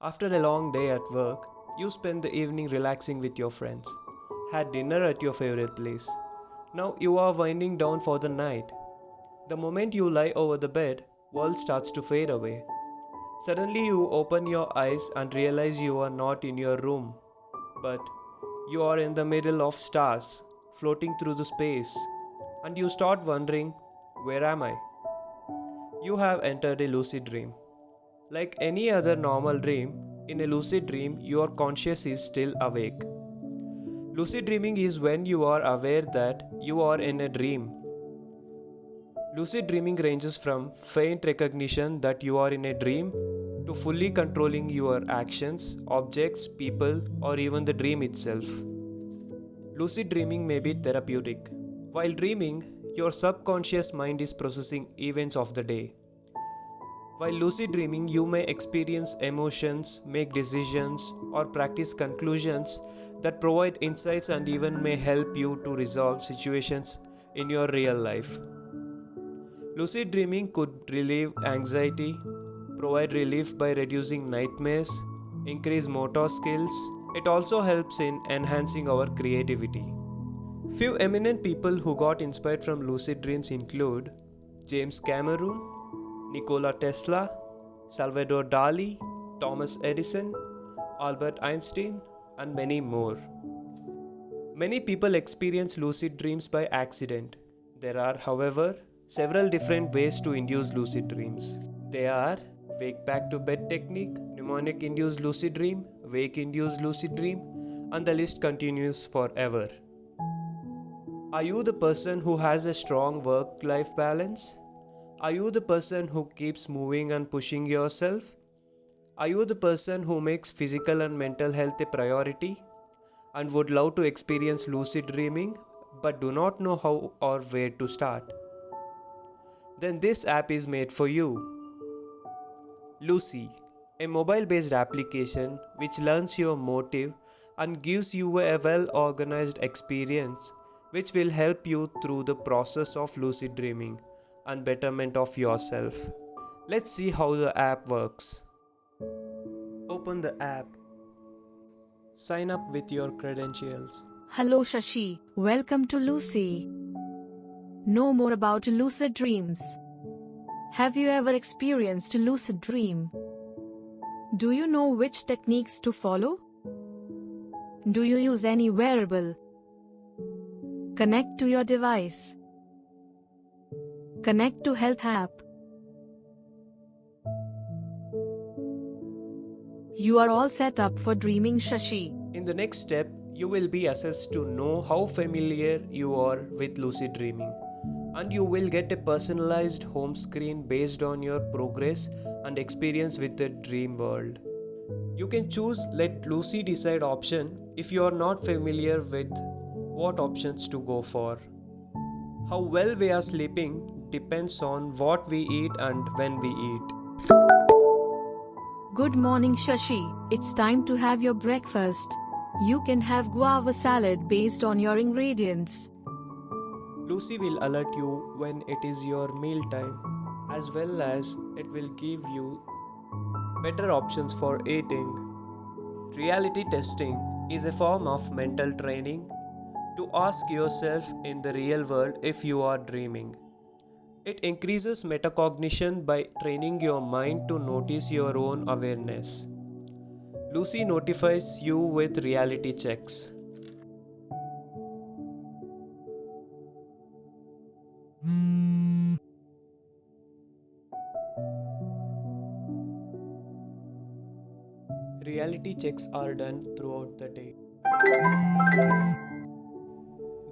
After a long day at work, you spend the evening relaxing with your friends. Had dinner at your favorite place. Now you are winding down for the night. The moment you lie over the bed, world starts to fade away. Suddenly you open your eyes and realize you are not in your room, but you are in the middle of stars, floating through the space, and you start wondering, where am I? You have entered a lucid dream. Like any other normal dream, in a lucid dream, your conscious is still awake. Lucid dreaming is when you are aware that you are in a dream. Lucid dreaming ranges from faint recognition that you are in a dream to fully controlling your actions, objects, people, or even the dream itself. Lucid dreaming may be therapeutic. While dreaming, your subconscious mind is processing events of the day. While lucid dreaming, you may experience emotions, make decisions, or practice conclusions that provide insights and even may help you to resolve situations in your real life. Lucid dreaming could relieve anxiety, provide relief by reducing nightmares, increase motor skills. It also helps in enhancing our creativity. Few eminent people who got inspired from lucid dreams include James Cameron, Nikola Tesla, Salvador Dali, Thomas Edison, Albert Einstein, and many more. Many people experience lucid dreams by accident. There are, however, several different ways to induce lucid dreams. They are wake back to bed technique, mnemonic induced lucid dream, wake induced lucid dream, and the list continues forever. Are you the person who has a strong work life balance? Are you the person who keeps moving and pushing yourself? Are you the person who makes physical and mental health a priority and would love to experience lucid dreaming but do not know how or where to start? Then this app is made for you. Lucy, a mobile based application which learns your motive and gives you a well organized experience which will help you through the process of lucid dreaming and betterment of yourself. Let's see how the app works. Open the app. Sign up with your credentials. Hello Shashi, welcome to Lucy. Know more about lucid dreams. Have you ever experienced a lucid dream? Do you know which techniques to follow? Do you use any wearable? Connect to your device. Connect to Health app. You are all set up for dreaming, Shashi. In the next step, you will be assessed to know how familiar you are with lucid dreaming, and you will get a personalized home screen based on your progress and experience with the dream world. You can choose Let Lucy Decide option if you are not familiar with what options to go for. How well we are sleeping depends on what we eat and when we eat. Good morning, Shashi. It's time to have your breakfast. You can have guava salad based on your ingredients. Lucy will alert you when it is your meal time, as well as it will give you better options for eating. Reality testing is a form of mental training to ask yourself in the real world if you are dreaming. It increases metacognition by training your mind to notice your own awareness. Lucy notifies you with reality checks. Reality checks are done throughout the day.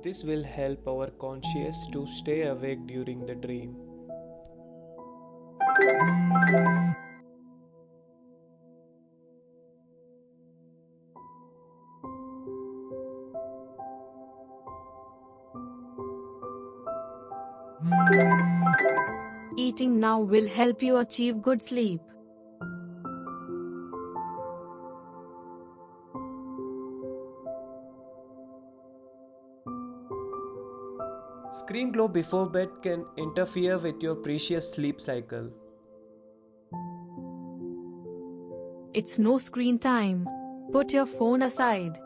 This will help our conscious to stay awake during the dream. Eating now will help you achieve good sleep. Screen glow before bed can interfere with your precious sleep cycle. It's no screen time. Put your phone aside.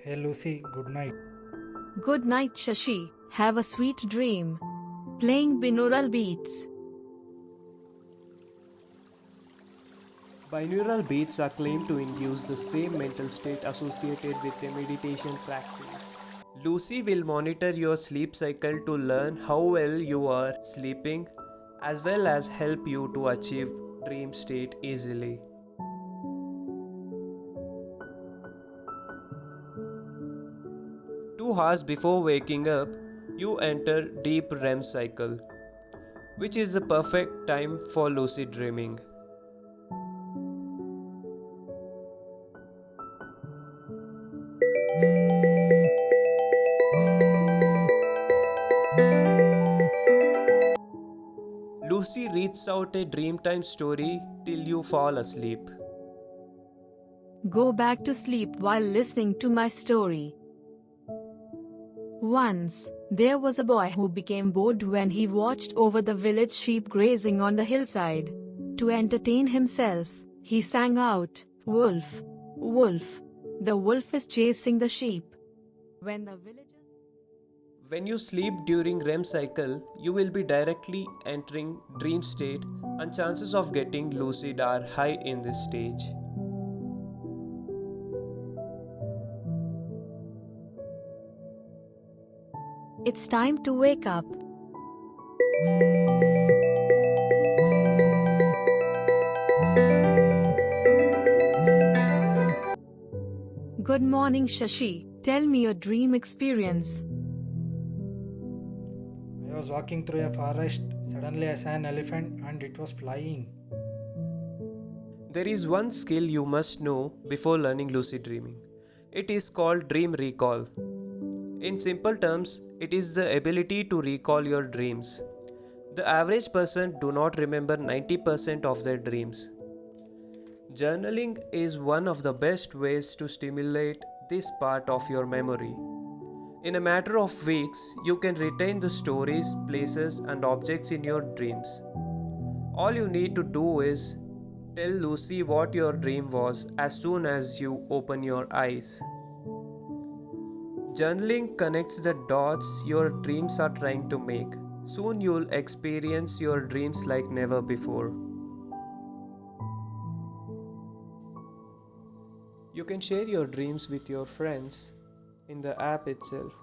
Hey Lucy, good night. Good night, Shashi. Have a sweet dream. Playing binaural beats. Binaural beats are claimed to induce the same mental state associated with a meditation practice. Lucy will monitor your sleep cycle to learn how well you are sleeping as well as help you to achieve dream state easily. 2 hours before waking up, you enter deep REM cycle, which is the perfect time for lucid dreaming. Lucy reads out a dreamtime story till you fall asleep. Go back to sleep while listening to my story. Once, there was a boy who became bored when he watched over the village sheep grazing on the hillside. To entertain himself, he sang out, "Wolf, wolf, the wolf is chasing the sheep." When the villagers When you sleep during REM cycle, you will be directly entering dream state and chances of getting lucid are high in this stage. It's time to wake up. Good morning, Shashi. Tell me your dream experience. I was walking through a forest. Suddenly I saw an elephant and it was flying. There is one skill you must know before learning lucid dreaming. It is called dream recall. In simple terms, it is the ability to recall your dreams. The average person do not remember 90% of their dreams. Journaling is one of the best ways to stimulate this part of your memory. In a matter of weeks, you can retain the stories, places, and objects in your dreams. All you need to do is tell Lucy what your dream was as soon as you open your eyes. Journaling connects the dots your dreams are trying to make. Soon you'll experience your dreams like never before. You can share your dreams with your friends in the app itself.